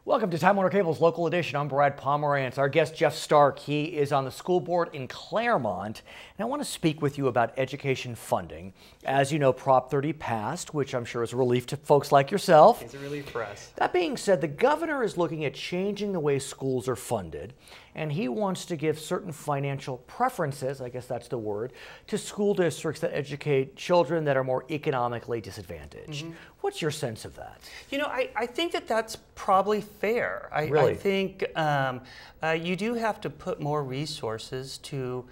Welcome to Time Warner Cable's Local Edition. I'm Brad Pomerance. Our guest, Jeff Stark, he is on the school board in Claremont, and I want to speak with you about education funding. As you know, Prop 30 passed, which I'm sure is a relief to folks like yourself. It's a relief for us. That being said, the governor is looking at changing the way schools are funded, and he wants to give certain financial preferences, I guess that's the word, to school districts that educate children that are more economically disadvantaged. What's your sense of that? You know, I think that that's probably fair. Really? I think you do have to put more resources to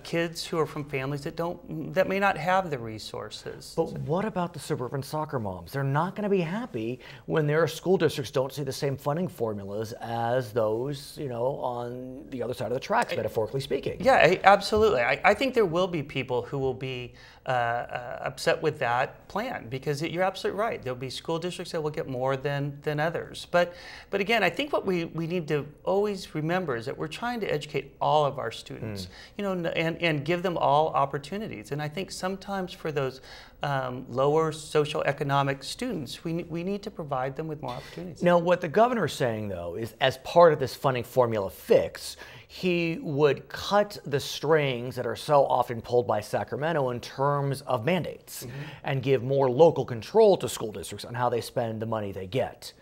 kids who are from families that may not have the resources. But what about the suburban soccer moms? They're not going to be happy when their school districts don't see the same funding formulas as those, you know, on the other side of the tracks, metaphorically speaking. Yeah, absolutely. I think there will be people who will be upset with that plan because you're absolutely right. There'll be school districts that will get more than others. But again, I think what we need to always remember is that we're trying to educate all of our students, you know, and give them all opportunities. And I think sometimes for those lower socioeconomic students, we need to provide them with more opportunities. Now, what the governor is saying, though, is as part of this funding formula fix, he would cut the strings that are so often pulled by Sacramento in terms of mandates and give more local control to school districts on how they spend the money they get.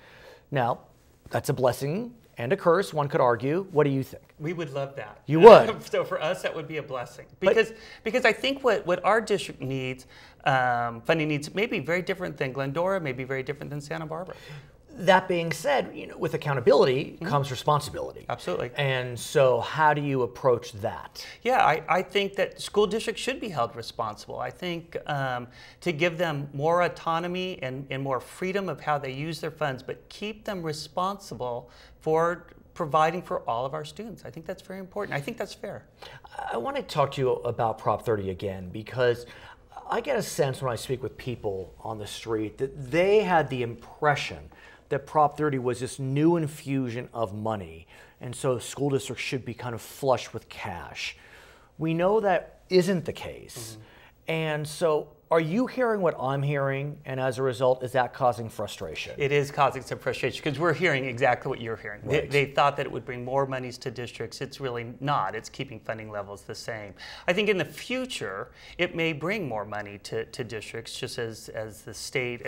Now, that's a blessing and a curse, one could argue. What do you think? We would love that. You would? So for us, that would be a blessing. Because I think what our district needs, funding needs, may be very different than Glendora, may be very different than Santa Barbara. That being said, you know, with accountability comes responsibility. Absolutely. And so how do you approach that? Yeah, I think that school districts should be held responsible. I think to give them more autonomy and more freedom of how they use their funds, but keep them responsible for providing for all of our students. I think that's very important. I think that's fair. I want to talk to you about Prop 30 again, because I get a sense when I speak with people on the street that they had the impression that Prop 30 was this new infusion of money, and so school districts should be kind of flush with cash. We know that isn't the case. And so are you hearing what I'm hearing, and as a result, is that causing frustration? It is causing some frustration because we're hearing exactly what you're hearing. Right. They thought that it would bring more monies to districts. It's really not. It's keeping funding levels the same. I think in the future, it may bring more money to districts just as the state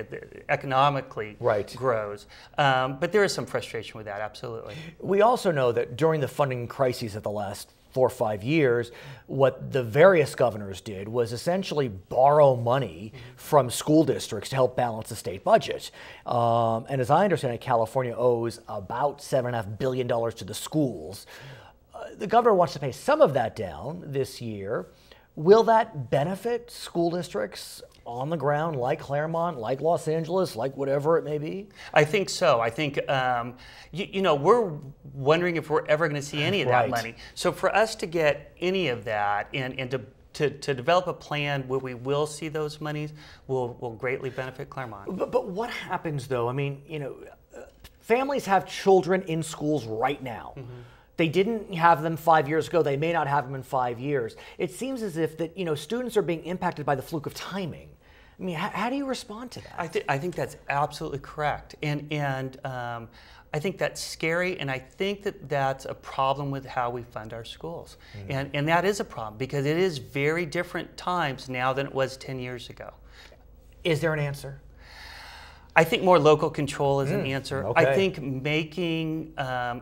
economically grows. But there is some frustration with that, absolutely. We also know that during the funding crises of the last 4 or 5 years, what the various governors did was essentially borrow money from school districts to help balance the state budget. And as I understand it, California owes about $7.5 billion to the schools. The governor wants to pay some of that down this year. Will that benefit school districts on the ground like Claremont, like Los Angeles, like whatever it may be? I think so. I think, you know, we're wondering if we're ever going to see any of that money. So for us to get any of that and to develop a plan where we will see those monies will greatly benefit Claremont. But what happens, though? I mean, you know, families have children in schools right now. They didn't have them 5 years ago. They may not have them in 5 years. It seems as if that, you know, students are being impacted by the fluke of timing. I mean, how do you respond to that? I think that's absolutely correct, and I think that's scary, and I think that that's a problem with how we fund our schools, and that is a problem because it is very different times now than it was 10 years ago. Is there an answer? I think more local control is an answer. Okay. I think making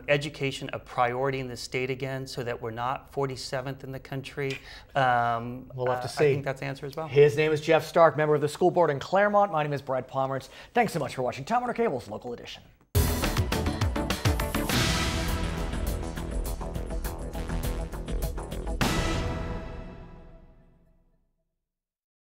education a priority in the state again so that we're not 47th in the country. We'll have to see. I think that's the answer as well. His name is Jeff Stark, member of the school board in Claremont. My name is Brad Pomerance. Thanks so much for watching Time Warner Cable's Local Edition.